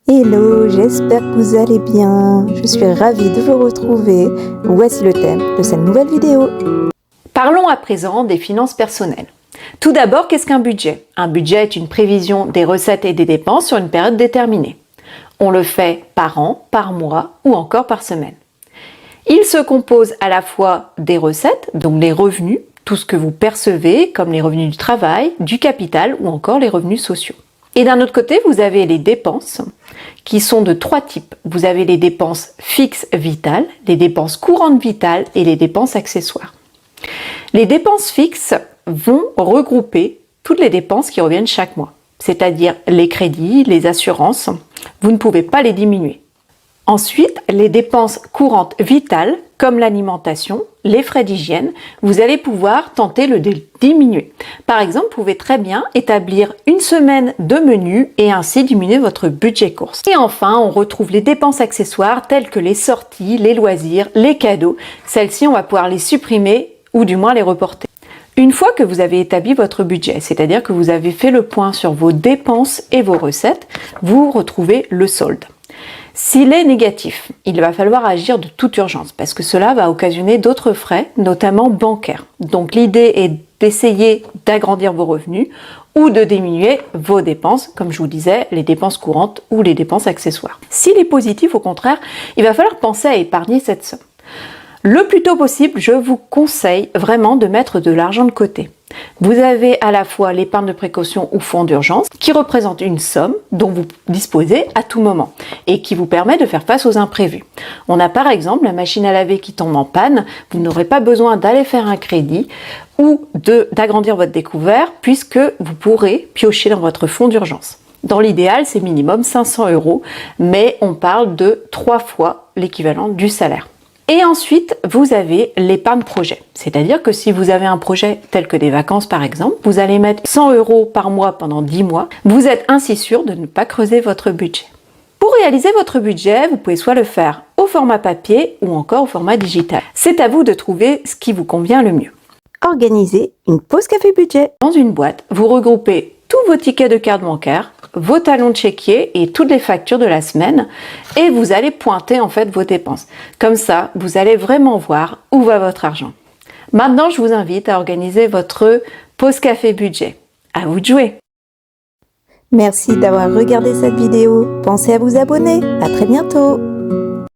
Hello, j'espère que vous allez bien. Je suis ravie de vous retrouver. Voici le thème de cette nouvelle vidéo. Parlons à présent des finances personnelles. Tout d'abord, qu'est-ce qu'un budget? Un budget est une prévision des recettes et des dépenses sur une période déterminée. On le fait par an, par mois ou encore par semaine. Il se compose à la fois des recettes, donc les revenus, tout ce que vous percevez comme les revenus du travail, du capital ou encore les revenus sociaux. Et d'un autre côté, vous avez les dépenses qui sont de trois types. Vous avez les dépenses fixes vitales, les dépenses courantes vitales et les dépenses accessoires. Les dépenses fixes vont regrouper toutes les dépenses qui reviennent chaque mois, c'est-à-dire les crédits, les assurances. Vous ne pouvez pas les diminuer. Ensuite, les dépenses courantes vitales, comme l'alimentation, les frais d'hygiène, vous allez pouvoir tenter de diminuer. Par exemple, vous pouvez très bien établir une semaine de menu et ainsi diminuer votre budget course. Et enfin, on retrouve les dépenses accessoires telles que les sorties, les loisirs, les cadeaux. Celles-ci, on va pouvoir les supprimer ou du moins les reporter. Une fois que vous avez établi votre budget, c'est-à-dire que vous avez fait le point sur vos dépenses et vos recettes, vous retrouvez le solde. S'il est négatif, il va falloir agir de toute urgence parce que cela va occasionner d'autres frais, notamment bancaires. Donc l'idée est d'essayer d'agrandir vos revenus ou de diminuer vos dépenses, comme je vous disais, les dépenses courantes ou les dépenses accessoires. S'il est positif, au contraire, il va falloir penser à épargner cette somme. Le plus tôt possible, je vous conseille vraiment de mettre de l'argent de côté. Vous avez à la fois l'épargne de précaution ou fonds d'urgence qui représente une somme dont vous disposez à tout moment et qui vous permet de faire face aux imprévus. On a par exemple la machine à laver qui tombe en panne, vous n'aurez pas besoin d'aller faire un crédit ou d'agrandir votre découvert puisque vous pourrez piocher dans votre fonds d'urgence. Dans l'idéal, c'est minimum 500 €, mais on parle de 3 fois l'équivalent du salaire. Et ensuite, vous avez l'épargne projet. C'est-à-dire que si vous avez un projet tel que des vacances par exemple, vous allez mettre 100 € par mois pendant 10 mois. Vous êtes ainsi sûr de ne pas creuser votre budget. Pour réaliser votre budget, vous pouvez soit le faire au format papier ou encore au format digital. C'est à vous de trouver ce qui vous convient le mieux. Organisez une pause café budget. Dans une boîte, vous regroupez tous vos tickets de carte bancaire, vos talons de chéquier et toutes les factures de la semaine et vous allez pointer en fait vos dépenses. Comme ça, vous allez vraiment voir où va votre argent. Maintenant, je vous invite à organiser votre pause café budget. À vous de jouer! Merci d'avoir regardé cette vidéo. Pensez à vous abonner. À très bientôt.